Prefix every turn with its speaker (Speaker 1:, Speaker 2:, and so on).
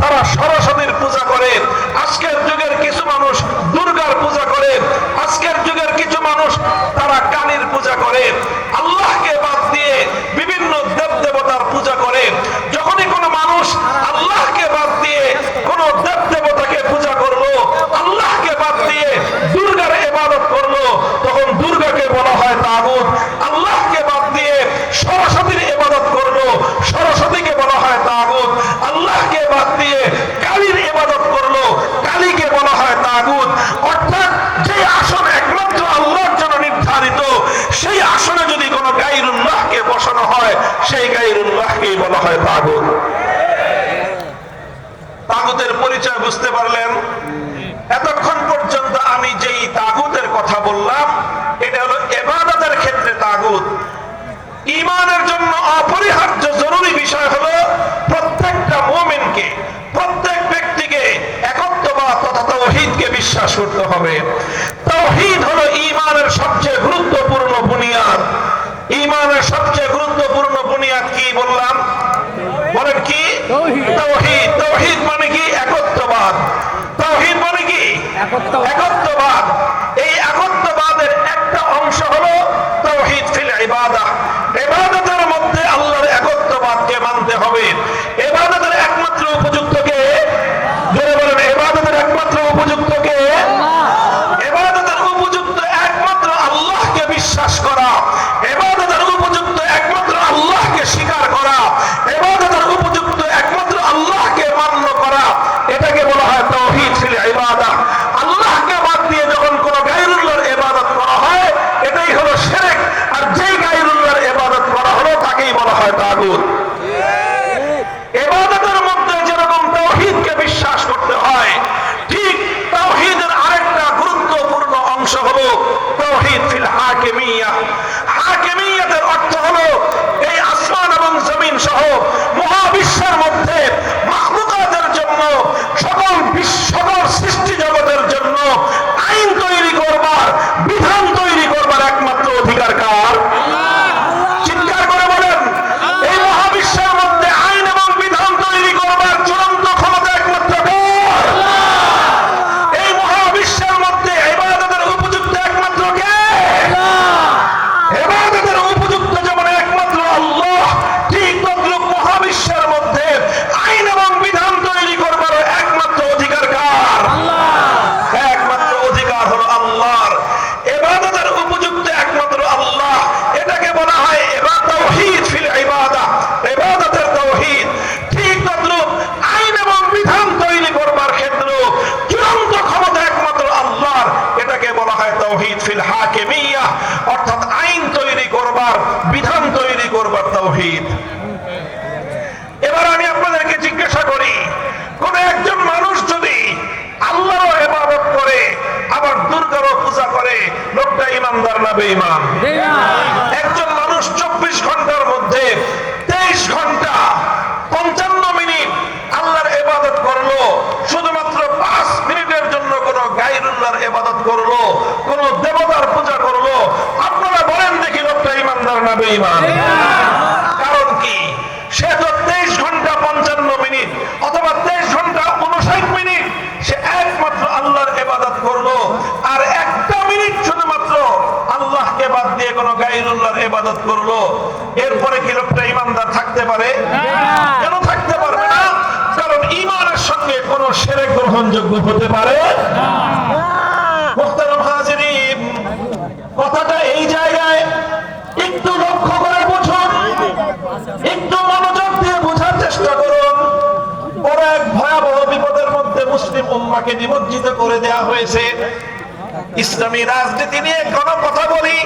Speaker 1: তারা সরস্বতীর পূজা করে, আজকের যুগের কিছু মানুষ দুর্গার পূজা করে, আজকের যুগের কিছু মানুষ তারা কালীর পূজা করে, আল্লাহকে বাদ দিয়ে বিভিন্ন দেব দেবতার পূজা করে। যখনই কোনো মানুষ আল্লাহকে বাদ দিয়ে কোনো দেব দেবতাকে পূজা করলো, আল্লাহকে বাদ দিয়ে দুর্গার ইবাদত করলো, তখন দুর্গাকে বলা হয় তাগুত। আল্লাহকে বাদ দিয়ে সরস্বতীর ইবাদত করলো, সরস্বতীকে বলা হয় তাগুত। আল্লাহকে বাদ দিয়ে কালীর ইবাদত করলো, কালীকে বলা হয় তাগুত। অর্থাৎ যে আসন একমাত্র আল্লাহর জন্য নির্ধারিত, সেই আসনে যদি কোনো গায়রুল্লাহকে বসানো হয়, সেই গায়রুল্লাহকেই বলা হয় তাগুত। তাগুতের পরিচয় বুঝতে পারলেন? এতক্ষণ পর্যন্ত আমি যেই তাগুতের কথা বললাম, এটা হলো ইবাদতের ক্ষেত্রে তাগুত। ঈমানের জন্য অপরিহার্য জরুরি বিষয় হলো প্রত্যেকটা মুমিনকে, প্রত্যেক ব্যক্তিকে একত্ববাদ তথা তাওহীদকে বিশ্বাস করতে হবে। তাওহীদ হলো ঈমানের সবচেয়ে গুরুত্বপূর্ণ বুনিয়াদ। ঈমানের সবচেয়ে গুরুত্বপূর্ণ বুনিয়াদ কি বললাম? বলেন কি? তাওহীদ। তাওহীদ মানে কি? একত্ববাদ। তাওহীদ মানে কি? একত্ববাদ। এই একত্ববাদের একটা অংশ হলো তাওহীদ ফিল ইবাদাহ। ইবাদতের মধ্যে আল্লাহর একত্ববাদকে মানতে হবে। ইবাদতের একমাত্র উপযুক্ত কে? জোরে বলেন, ইবাদতের একমাত্র উপযুক্ত কে? ইবাদতের উপযুক্ত একমাত্র আল্লাহকে বিশ্বাস করা, ইবাদতের উপযুক্ত একমাত্র আল্লাহকে স্বীকার করা, ইবাদতের উপযুক্ত একমাত্র আল্লাহকে মান্য করা, এটাকে বলা হয় তাওহীদ ফিল ইবাদাহ। আল্লাহকে বাদ দিয়ে যখন কোনো গায়রুল্লাহর ইবাদত করা হয়, এটাই হলো শিরক। আর যেই গায়রুল্লাহর ইবাদত করা হলো, তাকেই বলা হয় তাগুত। ইবাদতের মধ্যে যেরকম তাওহীদকে বিশ্বাস করতে হয়, ঠিক তাওহীদের আরেকটা গুরুত্বপূর্ণ অংশ হলো তাওহীদ ফিল হাকিমিyyah। হাকিমিyyতের অর্থ হলো এই আসমান এবং জমিন সহ মহাবিশ্বের মধ্যে মাখলুকাতের জন্য, সকল সৃষ্টি জগতের জন্য আইন তৈরি করবার, বিধান তৈরি করবার একমাত্র অধিকার কার? চিৎকার করে বলেন, এই মহাবিশ্বের মধ্যে আইন এবং বিধান তৈরি করবার চূড়ান্ত ক্ষমতা একমাত্র কার? এই মহাবিশ্বের মধ্যে ইবাদতের উপযুক্ত একমাত্র কে? ইবাদতের উপযুক্ত যেমন একমাত্র আল্লাহ, ঠিক তদ্রূপ মহাবিশ্বের মধ্যে আইন এবং বিধান তৈরি করবার একমাত্র অধিকার কার? একমাত্র অধিকার হলো আল্লাহর। ইবাদতের উপযুক্ত একমাত্র আল্লাহ, এটাকে বলা হয় তাওহীদ ফিল ইবাদাহ, ইবাদতের তাওহীদ। ঠিক তদ্রূপ আইন এবং বিধান তৈরি করবার ক্ষেত্রে চূড়ান্ত ক্ষমতা একমাত্র আল্লাহর, এটাকে বলা হয় তাওহীদ ফিল হাকিমিyyah, অর্থাৎ আইন তৈরি করবার, বিধান তৈরি করবার তাওহীদ। এবার আমি আপনাদেরকে জিজ্ঞাসা করি, কোন একজন মানুষ যদি আল্লাহর ইবাদত করে আবার দুর্গারও পূজা করে, লোকটা ঈমানদার না বেঈমান? একজন মানুষ 24 ঘন্টার মধ্যে 23 ঘন্টা 55 মিনিট আল্লাহর ইবাদত করলো, শুধুমাত্র 5 মিনিটের জন্য কোন গায়রুল্লাহর ইবাদত করলো, কোন দেবতার পূজা করলো, আপনারা বলেন দেখি লোকটা ঈমানদার না বেঈমান? কারণ কি? সে তো 23 ঘন্টা 55 মিনিট অথবা 23 ঘন্টা 59 মিনিট সে একমাত্র আল্লাহর ইবাদত করলো, আর একটা মিনিট শুধুমাত্র আল্লাহকে বাদ দিয়ে কোনো গায়রুল্লাহর ইবাদত করলো। এরপরে কি লোকটা ঈমানদার থাকতে পারে? কেন থাকতে পারবে না? কারণ ঈমানের সঙ্গে কোনো শিরক গ্রহণযোগ্য হতে পারে না। মুহতারাম হাজিরিন, কথাটা এই জায়গায় একটু লক্ষ্য করে বুঝুন, একটু মনোযোগ দিয়ে বোঝার চেষ্টা করুন। বড় এক ভয়াবহ বিপদের মধ্যে মুসলিম উম্মাহকে নিমজ্জিত করে দেয়া হয়েছে। ইসলামী রাজনীতি নিয়ে কোনো কথা বলি,